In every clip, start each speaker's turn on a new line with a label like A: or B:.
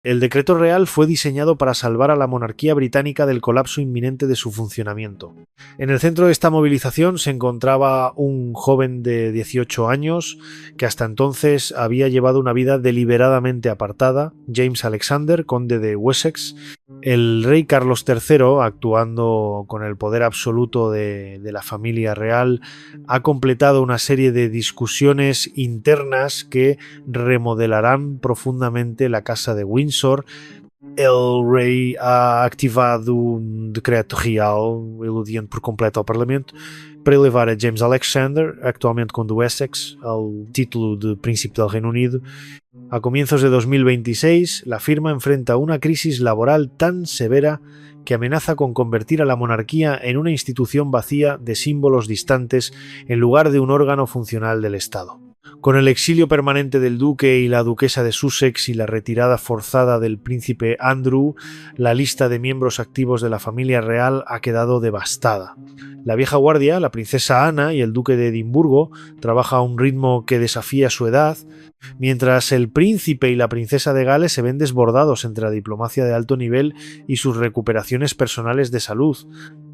A: El decreto real fue diseñado para salvar a la monarquía británica del colapso inminente de su funcionamiento. En el centro de esta movilización se encontraba un joven de 18 años que hasta entonces había llevado una vida deliberadamente apartada, James Alexander, conde de Wessex. El rey Carlos III, actuando con el poder absoluto de la familia real, ha completado una serie de discusiones internas que remodelarán profundamente la casa de Windsor. El rei ha activado um decreto real, eludindo por completo ao Parlamento, para elevar a James Alexander, actualmente conde de Wessex, ao título de Príncipe del Reino Unido. A comienzos de 2026, la firma enfrenta una crisis laboral tan severa que amenaza con convertir a la monarquía en una institución vacía de símbolos distantes en lugar de un órgano funcional del Estado. Con el exilio permanente del duque y la duquesa de Sussex y la retirada forzada del príncipe Andrew, la lista de miembros activos de la familia real ha quedado devastada. La vieja guardia, la princesa Ana y el duque de Edimburgo, trabaja a un ritmo que desafía su edad, mientras el príncipe y la princesa de Gales se ven desbordados entre la diplomacia de alto nivel y sus recuperaciones personales de salud.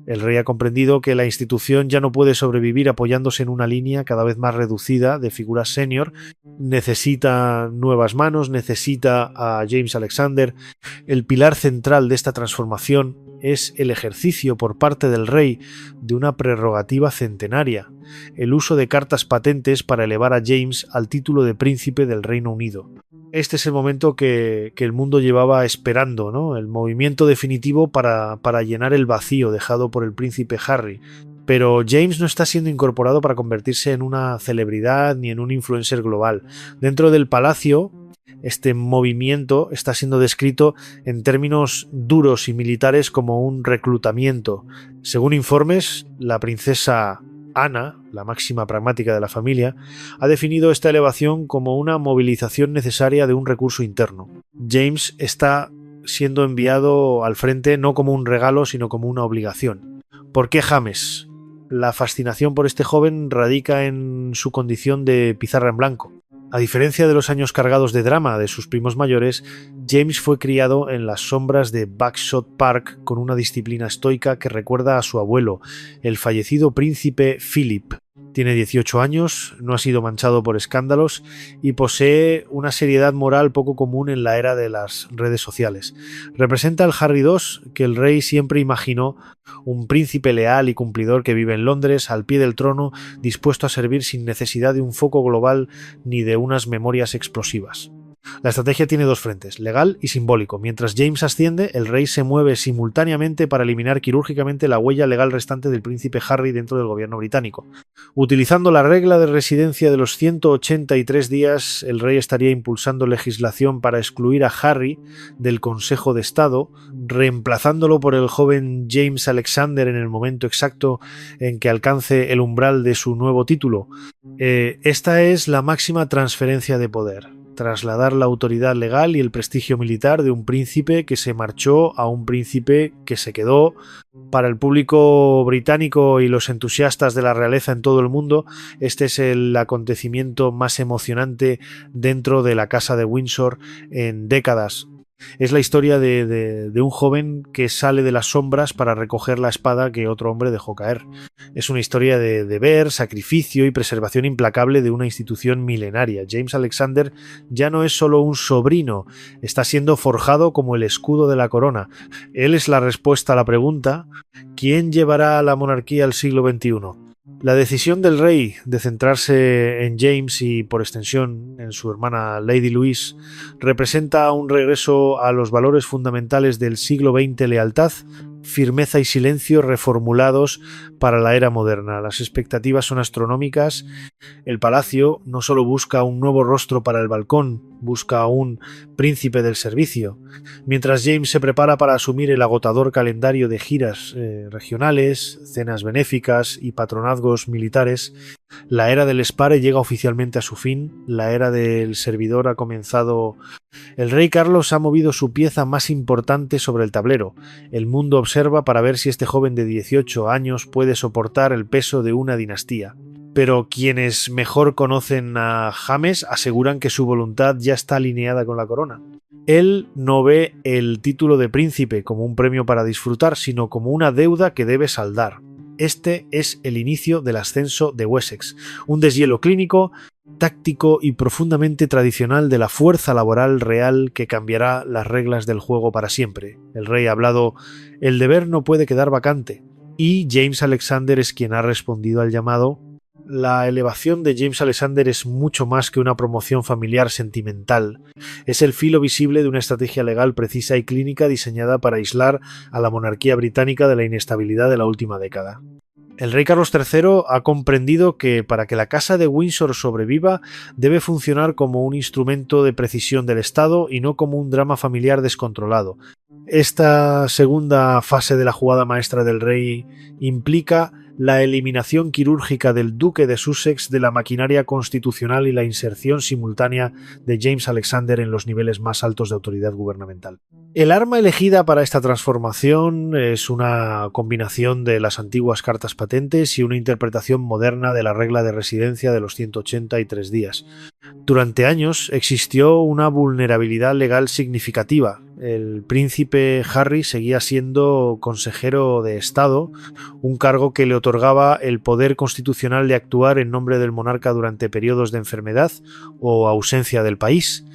A: El rey ha comprendido que la institución ya no puede sobrevivir apoyándose en una línea cada vez más reducida de figuras senior. Necesita nuevas manos, necesita a James Alexander. El pilar central de esta transformación es el ejercicio por parte del rey de una prerrogativa centenaria, el uso de cartas patentes para elevar a James al título de príncipe del Reino Unido. Este es el momento que el mundo llevaba esperando, ¿no? El movimiento definitivo para llenar el vacío dejado por el príncipe Harry. Pero James no está siendo incorporado para convertirse en una celebridad ni en un influencer global. Dentro del palacio, este movimiento está siendo descrito en términos duros y militares como un reclutamiento. Según informes, la princesa Ana, la máxima pragmática de la familia, ha definido esta elevación como una movilización necesaria de un recurso interno. James está siendo enviado al frente no como un regalo, sino como una obligación. ¿Por qué James? La fascinación por este joven radica en su condición de pizarra en blanco. A diferencia de los años cargados de drama de sus primos mayores, James fue criado en las sombras de Bagshot Park con una disciplina estoica que recuerda a su abuelo, el fallecido príncipe Philip. Tiene 18 años, no ha sido manchado por escándalos y posee una seriedad moral poco común en la era de las redes sociales. Representa al Harry II que el rey siempre imaginó, un príncipe leal y cumplidor que vive en Londres, al pie del trono, dispuesto a servir sin necesidad de un foco global ni de unas memorias explosivas. La estrategia tiene dos frentes, legal y simbólico. Mientras James asciende, el rey se mueve simultáneamente para eliminar quirúrgicamente la huella legal restante del príncipe Harry dentro del gobierno británico. Utilizando la regla de residencia de los 183 días, el rey estaría impulsando legislación para excluir a Harry del Consejo de Estado, reemplazándolo por el joven James Alexander en el momento exacto en que alcance el umbral de su nuevo título. Esta es la máxima transferencia de poder. Trasladar la autoridad legal y el prestigio militar de un príncipe que se marchó a un príncipe que se quedó. Para el público británico y los entusiastas de la realeza en todo el mundo, este es el acontecimiento más emocionante dentro de la casa de Windsor en décadas. Es la historia de un joven que sale de las sombras para recoger la espada que otro hombre dejó caer. Es una historia de deber, sacrificio y preservación implacable de una institución milenaria. James Alexander ya no es solo un sobrino, está siendo forjado como el escudo de la corona. Él es la respuesta a la pregunta: ¿quién llevará a la monarquía al siglo XXI? La decisión del rey de centrarse en James y, por extensión, en su hermana Lady Louise, representa un regreso a los valores fundamentales del siglo XX: lealtad, firmeza y silencio reformulados para la era moderna. Las expectativas son astronómicas. El palacio no solo busca un nuevo rostro para el balcón, busca a un príncipe del servicio. Mientras James se prepara para asumir el agotador calendario de giras regionales, cenas benéficas y patronazgos militares, la era del Spare llega oficialmente a su fin, la era del servidor ha comenzado. El rey Carlos ha movido su pieza más importante sobre el tablero. El mundo observa para ver si este joven de 18 años puede soportar el peso de una dinastía. Pero quienes mejor conocen a James aseguran que su voluntad ya está alineada con la corona. Él no ve el título de príncipe como un premio para disfrutar, sino como una deuda que debe saldar. Este es el inicio del ascenso de Wessex, un deshielo clínico, táctico y profundamente tradicional de la fuerza laboral real que cambiará las reglas del juego para siempre. El rey ha hablado: el deber no puede quedar vacante, y James Alexander es quien ha respondido al llamado. La elevación de James Alexander es mucho más que una promoción familiar sentimental. Es el filo visible de una estrategia legal precisa y clínica diseñada para aislar a la monarquía británica de la inestabilidad de la última década. El rey Carlos III ha comprendido que para que la Casa de Windsor sobreviva debe funcionar como un instrumento de precisión del Estado y no como un drama familiar descontrolado. Esta segunda fase de la jugada maestra del rey implica la eliminación quirúrgica del duque de Sussex de la maquinaria constitucional y la inserción simultánea de James Alexander en los niveles más altos de autoridad gubernamental. El arma elegida para esta transformación es una combinación de las antiguas cartas patentes y una interpretación moderna de la regla de residencia de los 183 días. Durante años existió una vulnerabilidad legal significativa. El príncipe Harry seguía siendo consejero de Estado, un cargo que le otorgaba el poder constitucional de actuar en nombre del monarca durante periodos de enfermedad o ausencia del país.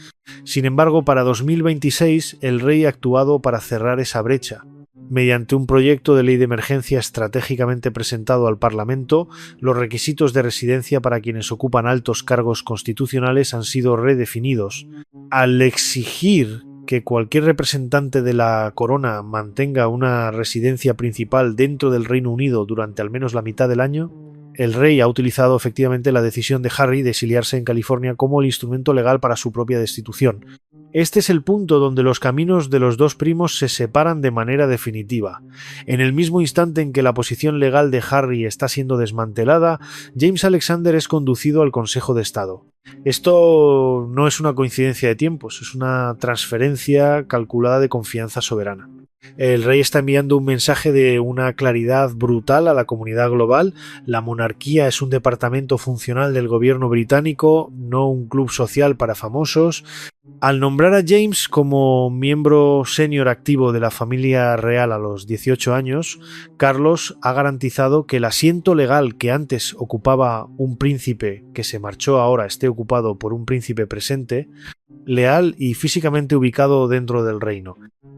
A: Sin embargo, para 2026 el rey ha actuado para cerrar esa brecha. Mediante un proyecto de ley de emergencia estratégicamente presentado al Parlamento, los requisitos de residencia para quienes ocupan altos cargos constitucionales han sido redefinidos. Al exigir que cualquier representante de la corona mantenga una residencia principal dentro del Reino Unido durante al menos la mitad del año, el rey ha utilizado efectivamente la decisión de Harry de exiliarse en California como el instrumento legal para su propia destitución. Este es el punto donde los caminos de los dos primos se separan de manera definitiva. En el mismo instante en que la posición legal de Harry está siendo desmantelada, James Alexander es conducido al Consejo de Estado. Esto no es una coincidencia de tiempos, es una transferencia calculada de confianza soberana. El rey está enviando un mensaje de una claridad brutal a la comunidad global. La monarquía es un departamento funcional del gobierno británico, no un club social para famosos. Al nombrar a James como miembro senior activo de la familia real a los 18 años, Carlos ha garantizado que el asiento legal que antes ocupaba un príncipe que se marchó ahora esté ocupado por un príncipe presente, leal y físicamente ubicado dentro del reino.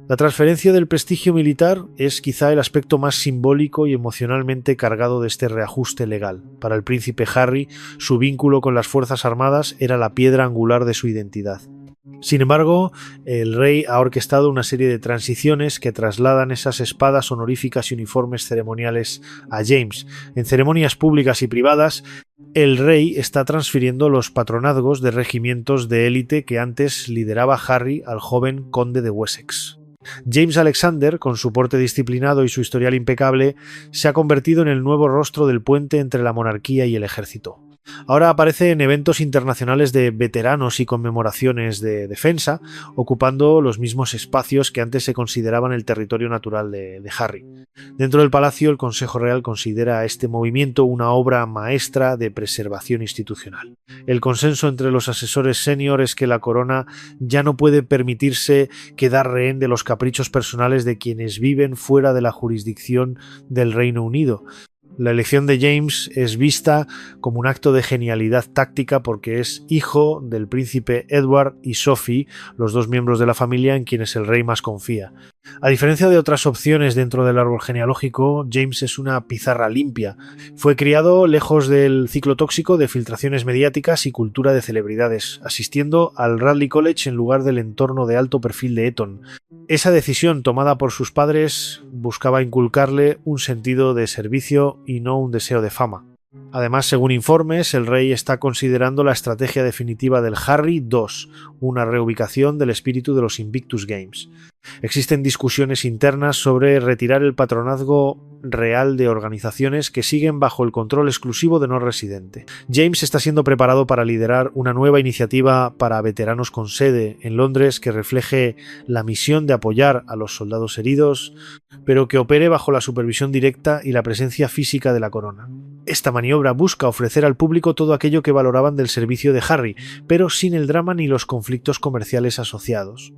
A: La transferencia del prestigio militar es quizá el aspecto más simbólico y emocionalmente cargado de este reajuste legal. Para el príncipe Harry, su vínculo con las Fuerzas Armadas era la piedra angular de su identidad. Sin embargo, el rey ha orquestado una serie de transiciones que trasladan esas espadas honoríficas y uniformes ceremoniales a James. En ceremonias públicas y privadas, el rey está transfiriendo los patronazgos de regimientos de élite que antes lideraba Harry al joven conde de Wessex. James Alexander, con su porte disciplinado y su historial impecable, se ha convertido en el nuevo rostro del puente entre la monarquía y el ejército. Ahora aparece en eventos internacionales de veteranos y conmemoraciones de defensa, ocupando los mismos espacios que antes se consideraban el territorio natural de Harry. Dentro del palacio, el Consejo Real considera este movimiento una obra maestra de preservación institucional. El consenso entre los asesores senior es que la corona ya no puede permitirse quedar rehén de los caprichos personales de quienes viven fuera de la jurisdicción del Reino Unido. La elección de James es vista como un acto de genialidad táctica porque es hijo del príncipe Edward y Sophie, los dos miembros de la familia en quienes el rey más confía. A diferencia de otras opciones dentro del árbol genealógico, James es una pizarra limpia. Fue criado lejos del ciclo tóxico de filtraciones mediáticas y cultura de celebridades, asistiendo al Radley College en lugar del entorno de alto perfil de Eton. Esa decisión tomada por sus padres buscaba inculcarle un sentido de servicio y no un deseo de fama. Además, según informes, el rey está considerando la estrategia definitiva del Harry II, una reubicación del espíritu de los Invictus Games. Existen discusiones internas sobre retirar el patronazgo real de organizaciones que siguen bajo el control exclusivo de no residente. James está siendo preparado para liderar una nueva iniciativa para veteranos con sede en Londres que refleje la misión de apoyar a los soldados heridos, pero que opere bajo la supervisión directa y la presencia física de la corona. Esta maniobra obra busca ofrecer al público todo aquello que valoraban del servicio de Harry, pero sin el drama ni los conflictos comerciales asociados.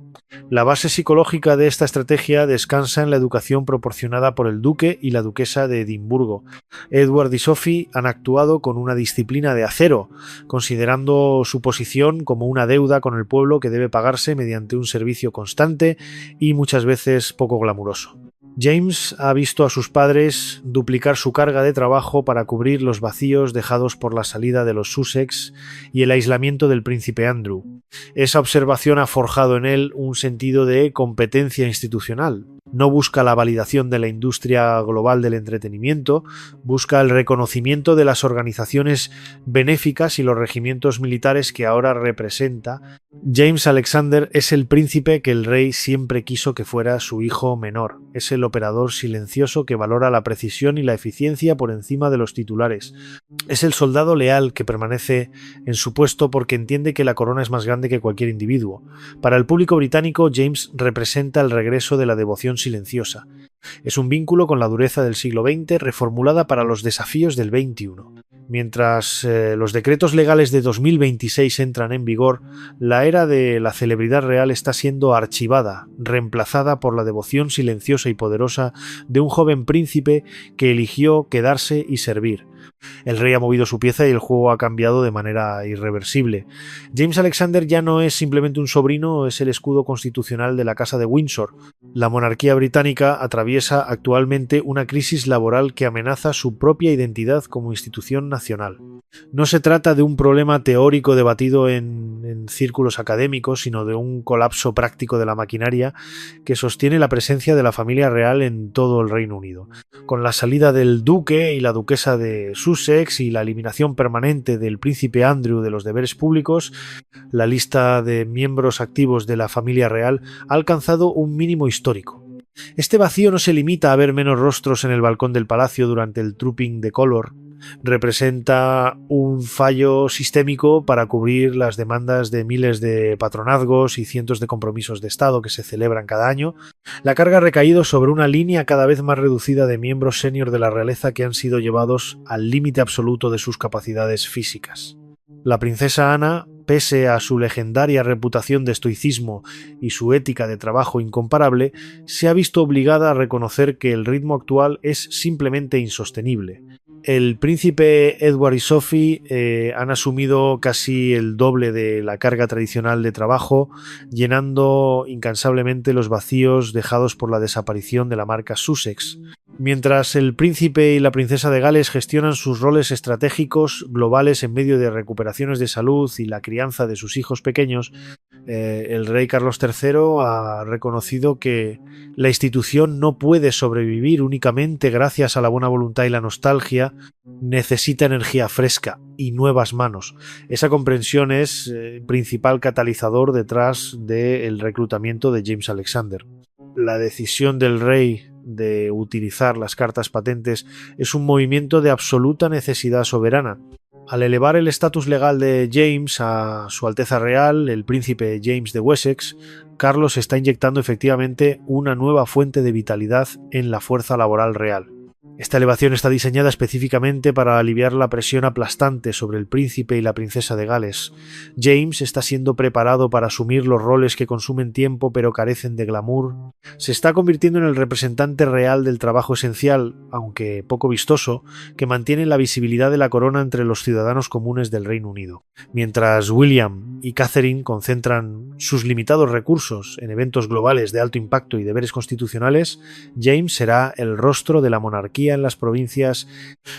A: La base psicológica de esta estrategia descansa en la educación proporcionada por el duque y la duquesa de Edimburgo. Edward y Sophie han actuado con una disciplina de acero, considerando su posición como una deuda con el pueblo que debe pagarse mediante un servicio constante y muchas veces poco glamuroso. James ha visto a sus padres duplicar su carga de trabajo para cubrir los vacíos dejados por la salida de los Sussex y el aislamiento del príncipe Andrew. Esa observación ha forjado en él un sentido de competencia institucional. No busca la validación de la industria global del entretenimiento, busca el reconocimiento de las organizaciones benéficas y los regimientos militares que ahora representa. James Alexander es el príncipe que el rey siempre quiso que fuera su hijo menor. Es el operador silencioso que valora la precisión y la eficiencia por encima de los titulares. Es el soldado leal que permanece en su puesto porque entiende que la corona es más grande que cualquier individuo. Para el público británico, James representa el regreso de la devoción silenciosa. Es un vínculo con la dureza del siglo XX reformulada para los desafíos del XXI. Mientras los decretos legales de 2026 entran en vigor, la era de la celebridad real está siendo archivada, reemplazada por la devoción silenciosa y poderosa de un joven príncipe que eligió quedarse y servir. El rey ha movido su pieza y el juego ha cambiado de manera irreversible. James Alexander ya no es simplemente un sobrino, es el escudo constitucional de la Casa de Windsor. La monarquía británica atraviesa actualmente una crisis laboral que amenaza su propia identidad como institución nacional. No se trata de un problema teórico debatido en círculos académicos, sino de un colapso práctico de la maquinaria que sostiene la presencia de la familia real en todo el Reino Unido. Con la salida del duque y la duquesa de Sussex y la eliminación permanente del príncipe Andrew de los deberes públicos, la lista de miembros activos de la familia real ha alcanzado un mínimo histórico. Este vacío no se limita a ver menos rostros en el balcón del palacio durante el Trooping de Color. Representa un fallo sistémico para cubrir las demandas de miles de patronazgos y cientos de compromisos de Estado que se celebran cada año. La carga ha recaído sobre una línea cada vez más reducida de miembros senior de la realeza que han sido llevados al límite absoluto de sus capacidades físicas. La princesa Ana, pese a su legendaria reputación de estoicismo y su ética de trabajo incomparable, se ha visto obligada a reconocer que el ritmo actual es simplemente insostenible. El príncipe Edward y Sophie han asumido casi el doble de la carga tradicional de trabajo, llenando incansablemente los vacíos dejados por la desaparición de la marca Sussex. Mientras el príncipe y la princesa de Gales gestionan sus roles estratégicos globales en medio de recuperaciones de salud y la crianza de sus hijos pequeños, el rey Carlos III ha reconocido que la institución no puede sobrevivir únicamente gracias a la buena voluntad y la nostalgia, necesita energía fresca y nuevas manos. Esa comprensión es el principal catalizador detrás del reclutamiento de James Alexander. La decisión del rey de utilizar las cartas patentes es un movimiento de absoluta necesidad soberana. Al elevar el estatus legal de James a Su Alteza Real, el príncipe James de Wessex, Carlos está inyectando efectivamente una nueva fuente de vitalidad en la fuerza laboral real. Esta elevación está diseñada específicamente para aliviar la presión aplastante sobre el príncipe y la princesa de Gales. James está siendo preparado para asumir los roles que consumen tiempo pero carecen de glamour. Se está convirtiendo en el representante real del trabajo esencial, aunque poco vistoso, que mantiene la visibilidad de la corona entre los ciudadanos comunes del Reino Unido. Mientras William y Catherine concentran sus limitados recursos en eventos globales de alto impacto y deberes constitucionales, James será el rostro de la monarquía en las provincias,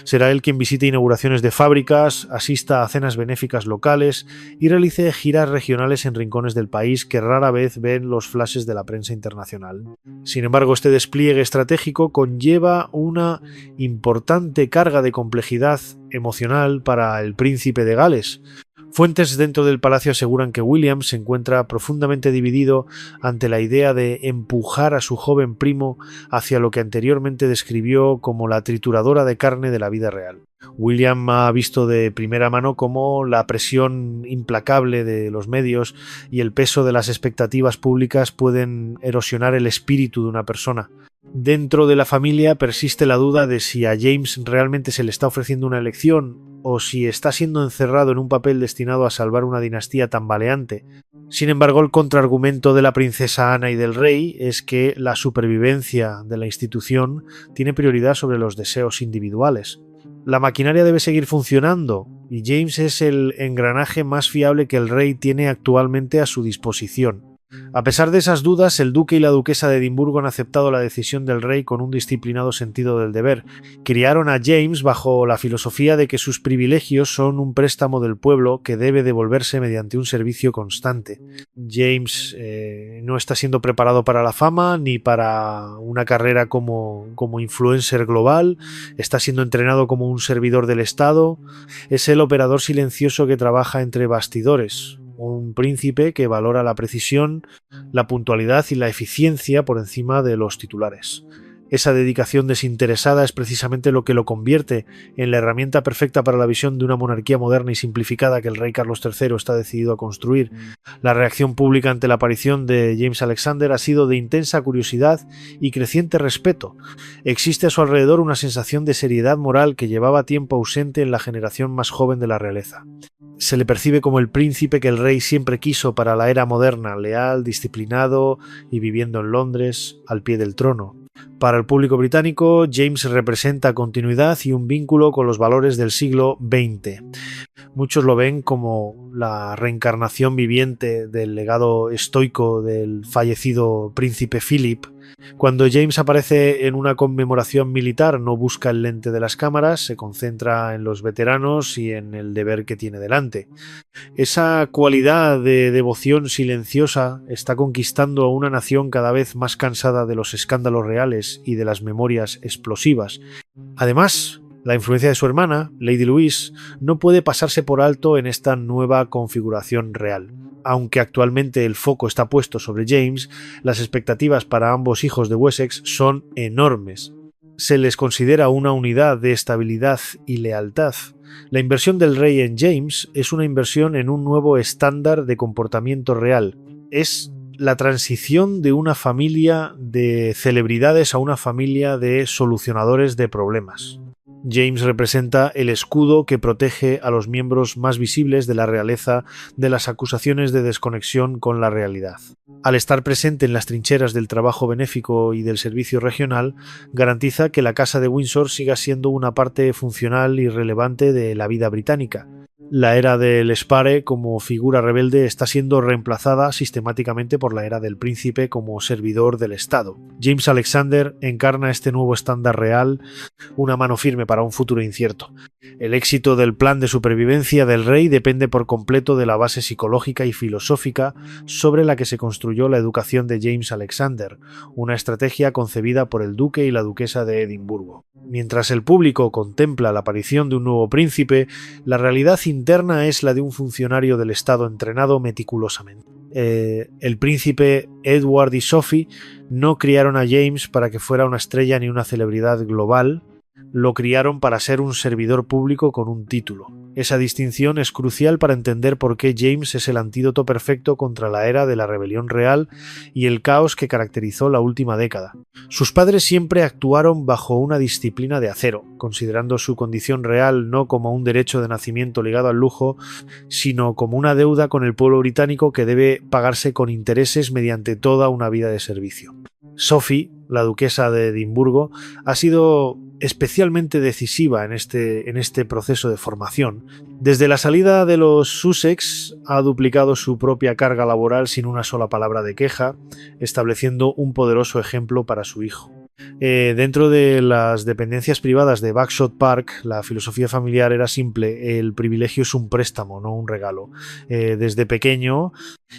A: será él quien visite inauguraciones de fábricas, asista a cenas benéficas locales y realice giras regionales en rincones del país que rara vez ven los flashes de la prensa internacional. Sin embargo, este despliegue estratégico conlleva una importante carga de complejidad emocional para el príncipe de Gales. Fuentes dentro del palacio aseguran que William se encuentra profundamente dividido ante la idea de empujar a su joven primo hacia lo que anteriormente describió como la trituradora de carne de la vida real. William ha visto de primera mano cómo la presión implacable de los medios y el peso de las expectativas públicas pueden erosionar el espíritu de una persona. Dentro de la familia persiste la duda de si a James realmente se le está ofreciendo una elección o si está siendo encerrado en un papel destinado a salvar una dinastía tambaleante. Sin embargo, el contraargumento de la princesa Ana y del rey es que la supervivencia de la institución tiene prioridad sobre los deseos individuales. La maquinaria debe seguir funcionando y James es el engranaje más fiable que el rey tiene actualmente a su disposición. A pesar de esas dudas, el duque y la duquesa de Edimburgo han aceptado la decisión del rey con un disciplinado sentido del deber. Criaron a James bajo la filosofía de que sus privilegios son un préstamo del pueblo que debe devolverse mediante un servicio constante. James no está siendo preparado para la fama ni para una carrera como influencer global, está siendo entrenado como un servidor del Estado, es el operador silencioso que trabaja entre bastidores. Un príncipe que valora la precisión, la puntualidad y la eficiencia por encima de los titulares. Esa dedicación desinteresada es precisamente lo que lo convierte en la herramienta perfecta para la visión de una monarquía moderna y simplificada que el rey Carlos III está decidido a construir. La reacción pública ante la aparición de James Alexander ha sido de intensa curiosidad y creciente respeto. Existe a su alrededor una sensación de seriedad moral que llevaba tiempo ausente en la generación más joven de la realeza. Se le percibe como el príncipe que el rey siempre quiso para la era moderna, leal, disciplinado y viviendo en Londres, al pie del trono. Para el público británico, James representa continuidad y un vínculo con los valores del siglo XX. Muchos lo ven como la reencarnación viviente del legado estoico del fallecido príncipe Philip. Cuando James aparece en una conmemoración militar, no busca el lente de las cámaras, se concentra en los veteranos y en el deber que tiene delante. Esa cualidad de devoción silenciosa está conquistando a una nación cada vez más cansada de los escándalos reales y de las memorias explosivas. Además, la influencia de su hermana, Lady Louise, no puede pasarse por alto en esta nueva configuración real. Aunque actualmente el foco está puesto sobre James, las expectativas para ambos hijos de Wessex son enormes. Se les considera una unidad de estabilidad y lealtad. La inversión del rey en James es una inversión en un nuevo estándar de comportamiento real. Es la transición de una familia de celebridades a una familia de solucionadores de problemas. James representa el escudo que protege a los miembros más visibles de la realeza de las acusaciones de desconexión con la realidad. Al estar presente en las trincheras del trabajo benéfico y del servicio regional, garantiza que la Casa de Windsor siga siendo una parte funcional y relevante de la vida británica. La era del Spare como figura rebelde está siendo reemplazada sistemáticamente por la era del príncipe como servidor del Estado. James Alexander encarna este nuevo estándar real, una mano firme para un futuro incierto. El éxito del plan de supervivencia del rey depende por completo de la base psicológica y filosófica sobre la que se construyó la educación de James Alexander, una estrategia concebida por el duque y la duquesa de Edimburgo. Mientras el público contempla la aparición de un nuevo príncipe, la realidad interna es la de un funcionario del Estado entrenado meticulosamente. El príncipe Edward y Sophie no criaron a James para que fuera una estrella ni una celebridad global, lo criaron para ser un servidor público con un título. Esa distinción es crucial para entender por qué James es el antídoto perfecto contra la era de la rebelión real y el caos que caracterizó la última década. Sus padres siempre actuaron bajo una disciplina de acero, considerando su condición real no como un derecho de nacimiento ligado al lujo, sino como una deuda con el pueblo británico que debe pagarse con intereses mediante toda una vida de servicio. Sophie, la duquesa de Edimburgo, ha sido especialmente decisiva en este proceso de formación. Desde la salida de los Sussex ha duplicado su propia carga laboral sin una sola palabra de queja, estableciendo un poderoso ejemplo para su hijo. Dentro de las dependencias privadas de Bagshot Park, la filosofía familiar era simple: el privilegio es un préstamo, no un regalo. Desde pequeño,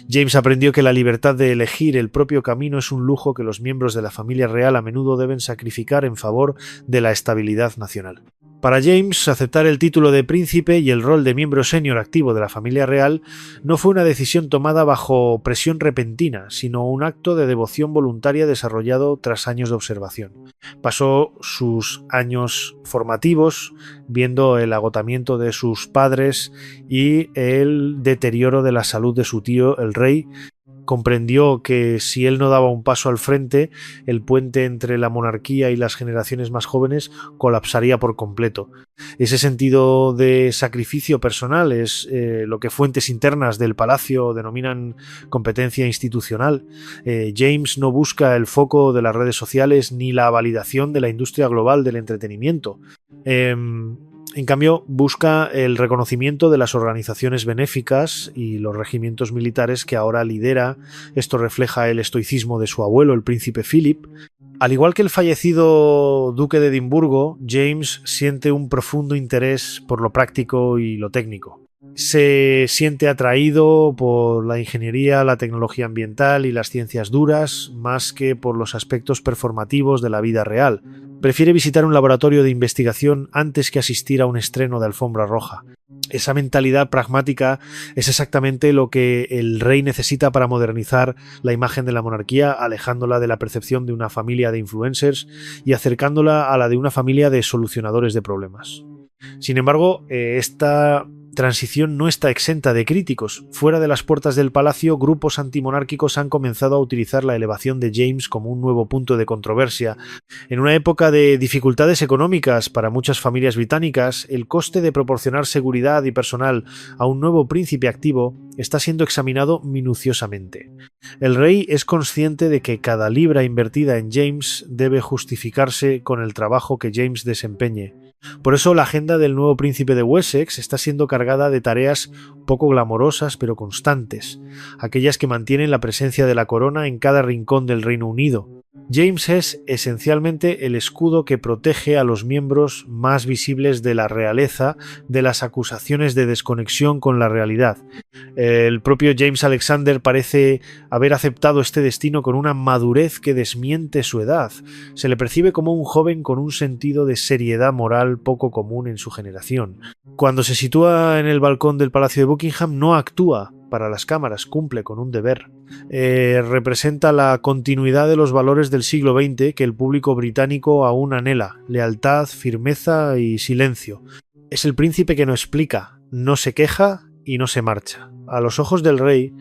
A: James aprendió que la libertad de elegir el propio camino es un lujo que los miembros de la familia real a menudo deben sacrificar en favor de la estabilidad nacional. Para James, aceptar el título de príncipe y el rol de miembro senior activo de la familia real no fue una decisión tomada bajo presión repentina, sino un acto de devoción voluntaria desarrollado tras años de observación. Pasó sus años formativos viendo el agotamiento de sus padres y el deterioro de la salud de su tío, el rey, comprendió que si él no daba un paso al frente, el puente entre la monarquía y las generaciones más jóvenes colapsaría por completo. Ese sentido de sacrificio personal es lo que fuentes internas del palacio denominan competencia institucional. James no busca el foco de las redes sociales ni la validación de la industria global del entretenimiento. En cambio, busca el reconocimiento de las organizaciones benéficas y los regimientos militares que ahora lidera. Esto refleja el estoicismo de su abuelo, el príncipe Philip. Al igual que el fallecido duque de Edimburgo, James siente un profundo interés por lo práctico y lo técnico. Se siente atraído por la ingeniería, la tecnología ambiental y las ciencias duras, más que por los aspectos performativos de la vida real. Prefiere visitar un laboratorio de investigación antes que asistir a un estreno de alfombra roja. Esa mentalidad pragmática es exactamente lo que el rey necesita para modernizar la imagen de la monarquía, alejándola de la percepción de una familia de influencers y acercándola a la de una familia de solucionadores de problemas. Sin embargo, esta transición no está exenta de críticos. Fuera de las puertas del palacio, grupos antimonárquicos han comenzado a utilizar la elevación de James como un nuevo punto de controversia. En una época de dificultades económicas para muchas familias británicas, el coste de proporcionar seguridad y personal a un nuevo príncipe activo está siendo examinado minuciosamente. El rey es consciente de que cada libra invertida en James debe justificarse con el trabajo que James desempeñe. Por eso la agenda del nuevo príncipe de Wessex está siendo cargada de tareas poco glamorosas pero constantes, aquellas que mantienen la presencia de la corona en cada rincón del Reino Unido. James es esencialmente el escudo que protege a los miembros más visibles de la realeza de las acusaciones de desconexión con la realidad. El propio James Alexander parece haber aceptado este destino con una madurez que desmiente su edad. Se le percibe como un joven con un sentido de seriedad moral poco común en su generación. Cuando se sitúa en el balcón del Palacio de Buckingham, no actúa para las cámaras, cumple con un deber. Representa la continuidad de los valores del siglo XX que el público británico aún anhela: lealtad, firmeza y silencio. Es el príncipe que no explica, no se queja y no se marcha. A los ojos del rey,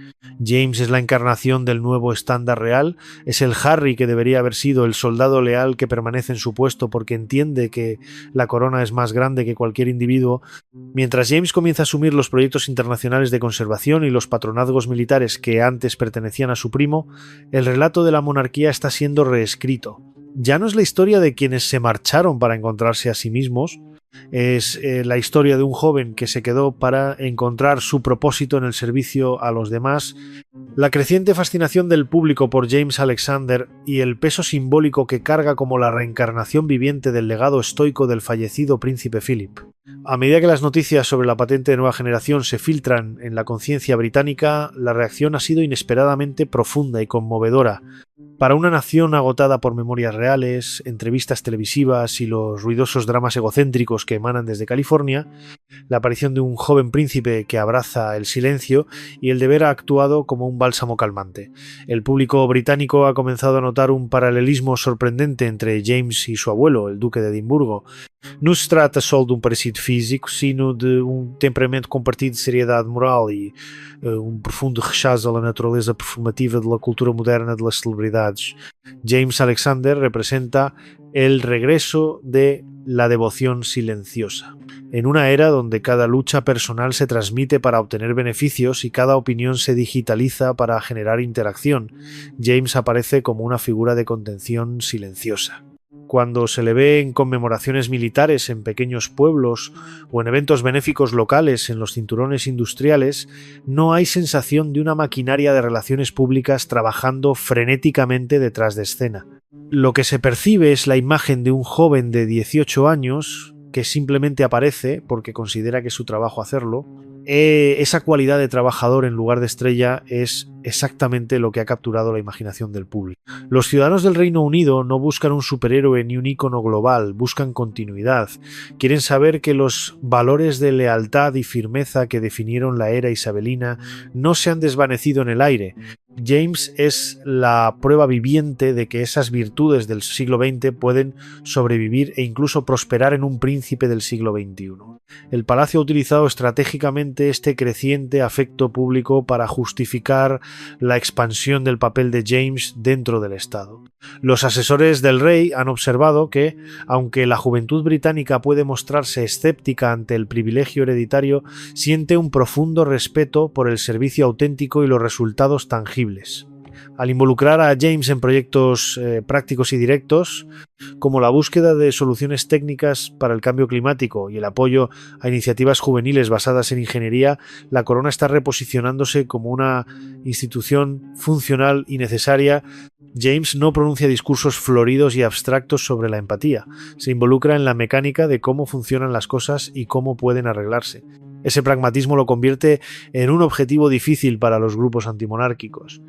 A: James es la encarnación del nuevo estándar real, es el Harry que debería haber sido el soldado leal que permanece en su puesto porque entiende que la corona es más grande que cualquier individuo. Mientras James comienza a asumir los proyectos internacionales de conservación y los patronazgos militares que antes pertenecían a su primo, el relato de la monarquía está siendo reescrito. Ya no es la historia de quienes se marcharon para encontrarse a sí mismos, es la historia de un joven que se quedó para encontrar su propósito en el servicio a los demás. La creciente fascinación del público por James Alexander y el peso simbólico que carga como la reencarnación viviente del legado estoico del fallecido príncipe Philip. A medida que las noticias sobre la patente de nueva generación se filtran en la conciencia británica, la reacción ha sido inesperadamente profunda y conmovedora. Para una nación agotada por memorias reales, entrevistas televisivas y los ruidosos dramas egocéntricos que emanan desde California, la aparición de un joven príncipe que abraza el silencio y el deber ha actuado como un bálsamo calmante. El público británico ha comenzado a notar un paralelismo sorprendente entre James y su abuelo, el duque de Edimburgo. No se trata só de parecido físico, sino de temperamento compartido de seriedade moral e profundo rechazo a la naturaleza performativa de la cultura moderna de las celebridades. James Alexander representa el regreso de la devoción silenciosa. En una era donde cada lucha personal se transmite para obtener beneficios y cada opinión se digitaliza para generar interacción, James aparece como una figura de contención silenciosa. Cuando se le ve en conmemoraciones militares en pequeños pueblos o en eventos benéficos locales en los cinturones industriales, no hay sensación de una maquinaria de relaciones públicas trabajando frenéticamente detrás de escena. Lo que se percibe es la imagen de un joven de 18 años que simplemente aparece porque considera que es su trabajo hacerlo. Esa cualidad de trabajador en lugar de estrella es exactamente lo que ha capturado la imaginación del público. Los ciudadanos del Reino Unido no buscan un superhéroe ni un ícono global, buscan continuidad. Quieren saber que los valores de lealtad y firmeza que definieron la era isabelina no se han desvanecido en el aire. James es la prueba viviente de que esas virtudes del siglo XX pueden sobrevivir e incluso prosperar en un príncipe del siglo XXI. El palacio ha utilizado estratégicamente este creciente afecto público para justificar la expansión del papel de James dentro del Estado. Los asesores del rey han observado que, aunque la juventud británica puede mostrarse escéptica ante el privilegio hereditario, siente un profundo respeto por el servicio auténtico y los resultados tangibles. Al involucrar a James en proyectos prácticos y directos, como la búsqueda de soluciones técnicas para el cambio climático y el apoyo a iniciativas juveniles basadas en ingeniería, la corona está reposicionándose como una institución funcional y necesaria. James no pronuncia discursos floridos y abstractos sobre la empatía, se involucra en la mecánica de cómo funcionan las cosas y cómo pueden arreglarse. Ese pragmatismo lo convierte en un objetivo difícil para los grupos antimonárquicos.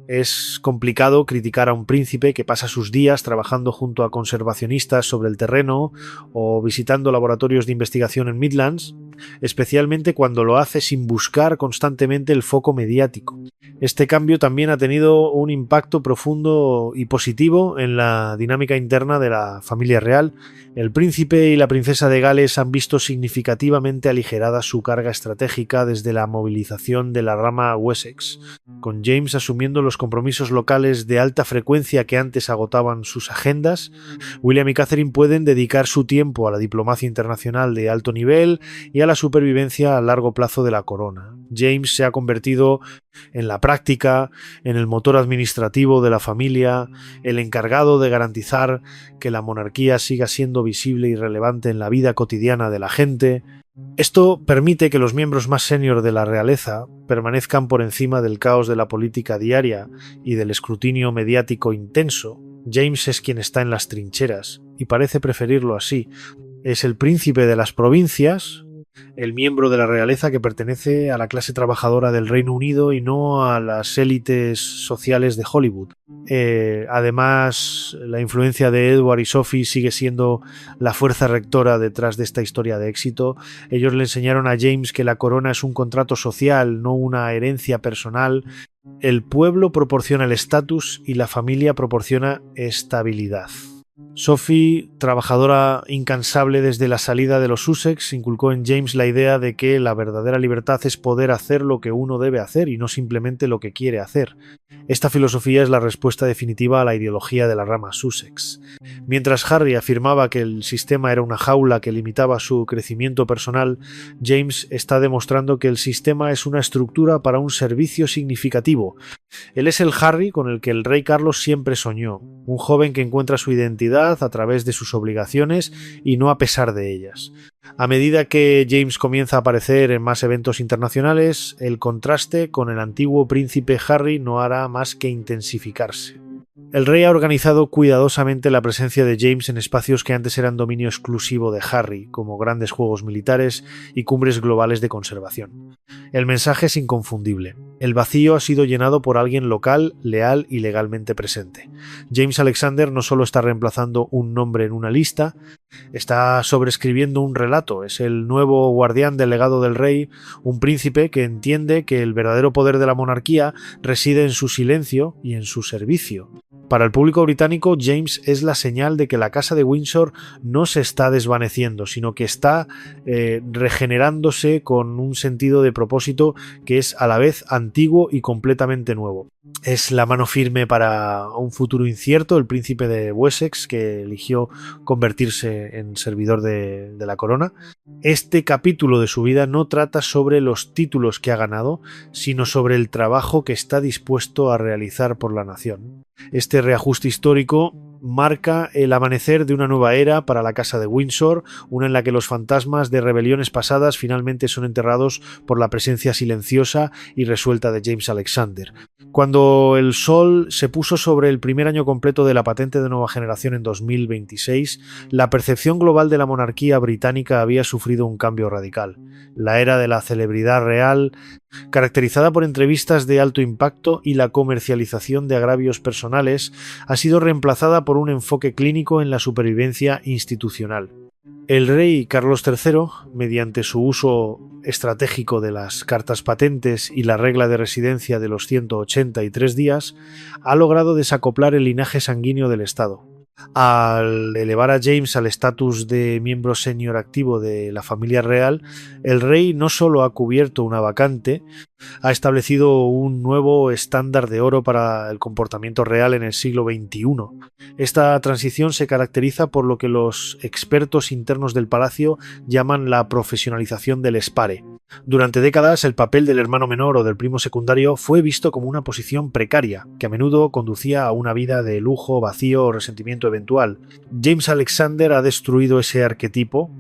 A: Es complicado criticar a un príncipe que pasa sus días trabajando junto a conservacionistas sobre el terreno o visitando laboratorios de investigación en Midlands, especialmente cuando lo hace sin buscar constantemente el foco mediático. Este cambio también ha tenido un impacto profundo y positivo en la dinámica interna de la familia real. El príncipe y la princesa de Gales han visto significativamente aligerada su carga estratégica desde la movilización de la rama Wessex, con James asumiendo los compromisos locales de alta frecuencia que antes agotaban sus agendas. William y Catherine pueden dedicar su tiempo a la diplomacia internacional de alto nivel y a la supervivencia a largo plazo de la corona. James se ha convertido en la práctica, en el motor administrativo de la familia, el encargado de garantizar que la monarquía siga siendo visible y relevante en la vida cotidiana de la gente. Esto permite que los miembros más senior de la realeza permanezcan por encima del caos de la política diaria y del escrutinio mediático intenso. James es quien está en las trincheras, y parece preferirlo así. Es el príncipe de las provincias, el miembro de la realeza que pertenece a la clase trabajadora del Reino Unido y no a las élites sociales de Hollywood. Además, la influencia de Edward y Sophie sigue siendo la fuerza rectora detrás de esta historia de éxito. Ellos le enseñaron a James que la corona es un contrato social, no una herencia personal. El pueblo proporciona el estatus y la familia proporciona estabilidad. Sophie, trabajadora incansable desde la salida de los Sussex, inculcó en James la idea de que la verdadera libertad es poder hacer lo que uno debe hacer y no simplemente lo que quiere hacer. Esta filosofía es la respuesta definitiva a la ideología de la rama Sussex. Mientras Harry afirmaba que el sistema era una jaula que limitaba su crecimiento personal, James está demostrando que el sistema es una estructura para un servicio significativo. Él es el Harry con el que el rey Carlos siempre soñó, un joven que encuentra su identidad a través de sus obligaciones y no a pesar de ellas. A medida que James comienza a aparecer en más eventos internacionales, el contraste con el antiguo príncipe Harry no hará más que intensificarse. El rey ha organizado cuidadosamente la presencia de James en espacios que antes eran dominio exclusivo de Harry, como grandes juegos militares y cumbres globales de conservación. El mensaje es inconfundible. El vacío ha sido llenado por alguien local, leal y legalmente presente. James Alexander no solo está reemplazando un nombre en una lista, está sobreescribiendo un relato. Es el nuevo guardián del legado del rey, un príncipe que entiende que el verdadero poder de la monarquía reside en su silencio y en su servicio. Para el público británico, James es la señal de que la Casa de Windsor no se está desvaneciendo, sino que está regenerándose con un sentido de propósito que es a la vez antiguo y completamente nuevo. Es la mano firme para un futuro incierto, el príncipe de Wessex, que eligió convertirse en servidor de la corona. Este capítulo de su vida no trata sobre los títulos que ha ganado, sino sobre el trabajo que está dispuesto a realizar por la nación. Este reajuste histórico marca el amanecer de una nueva era para la Casa de Windsor, una en la que los fantasmas de rebeliones pasadas finalmente son enterrados por la presencia silenciosa y resuelta de James Alexander. Cuando el sol se puso sobre el primer año completo de la patente de nueva generación en 2026, la percepción global de la monarquía británica había sufrido un cambio radical. La era de la celebridad real, caracterizada por entrevistas de alto impacto y la comercialización de agravios personales, ha sido reemplazada por un enfoque clínico en la supervivencia institucional. El rey Carlos III, mediante su uso estratégico de las cartas patentes y la regla de residencia de los 183 días, ha logrado desacoplar el linaje sanguíneo del Estado. Al elevar a James al estatus de miembro senior activo de la familia real, el rey no solo ha cubierto una vacante, ha establecido un nuevo estándar de oro para el comportamiento real en el siglo XXI. Esta transición se caracteriza por lo que los expertos internos del palacio llaman la profesionalización del spare. Durante décadas, el papel del hermano menor o del primo secundario fue visto como una posición precaria, que a menudo conducía a una vida de lujo, vacío o resentimiento eventual. James Alexander ha destruido ese arquetipo.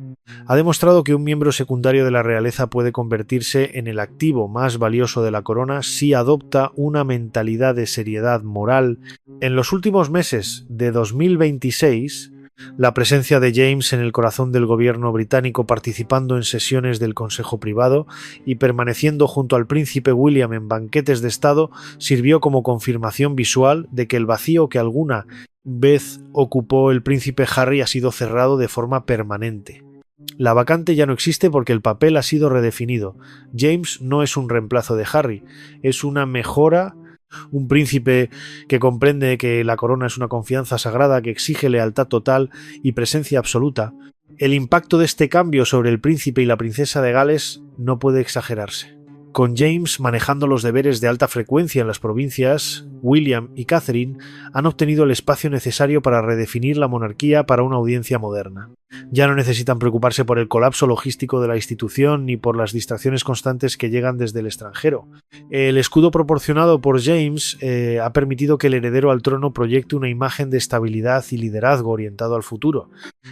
A: Ha demostrado que un miembro secundario de la realeza puede convertirse en el activo más valioso de la corona si adopta una mentalidad de seriedad moral. En los últimos meses de 2026, la presencia de James en el corazón del gobierno británico, participando en sesiones del Consejo Privado y permaneciendo junto al príncipe William en banquetes de Estado, sirvió como confirmación visual de que el vacío que alguna vez ocupó el príncipe Harry ha sido cerrado de forma permanente. La vacante ya no existe porque el papel ha sido redefinido. James no es un reemplazo de Harry, es una mejora. Un príncipe que comprende que la corona es una confianza sagrada que exige lealtad total y presencia absoluta. El impacto de este cambio sobre el príncipe y la princesa de Gales no puede exagerarse. Con James manejando los deberes de alta frecuencia en las provincias, William y Catherine han obtenido el espacio necesario para redefinir la monarquía para una audiencia moderna. Ya no necesitan preocuparse por el colapso logístico de la institución ni por las distracciones constantes que llegan desde el extranjero. El escudo proporcionado por James ha permitido que el heredero al trono proyecte una imagen de estabilidad y liderazgo orientado al futuro.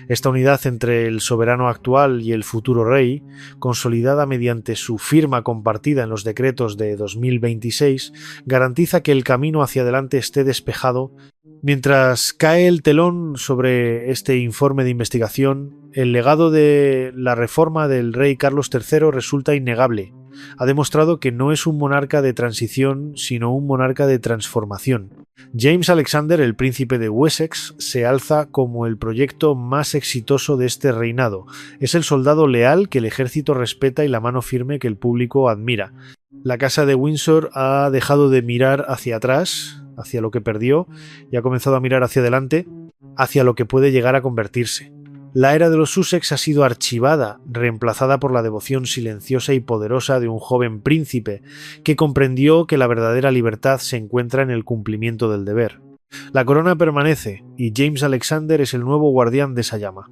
A: Esta unidad entre el soberano actual y el futuro rey, consolidada mediante su firma compartida en los decretos de 2026, garantiza que el camino hacia adelante esté despejado. Mientras cae el telón sobre este informe de investigación, el legado de la reforma del rey Carlos III resulta innegable. Ha demostrado que no es un monarca de transición, sino un monarca de transformación. James Alexander, el príncipe de Wessex, se alza como el proyecto más exitoso de este reinado. Es el soldado leal que el ejército respeta y la mano firme que el público admira. La casa de Windsor ha dejado de mirar hacia atrás, hacia lo que perdió, y ha comenzado a mirar hacia adelante, hacia lo que puede llegar a convertirse. La era de los Sussex ha sido archivada, reemplazada por la devoción silenciosa y poderosa de un joven príncipe que comprendió que la verdadera libertad se encuentra en el cumplimiento del deber. La corona permanece y James Alexander es el nuevo guardián de esa llama.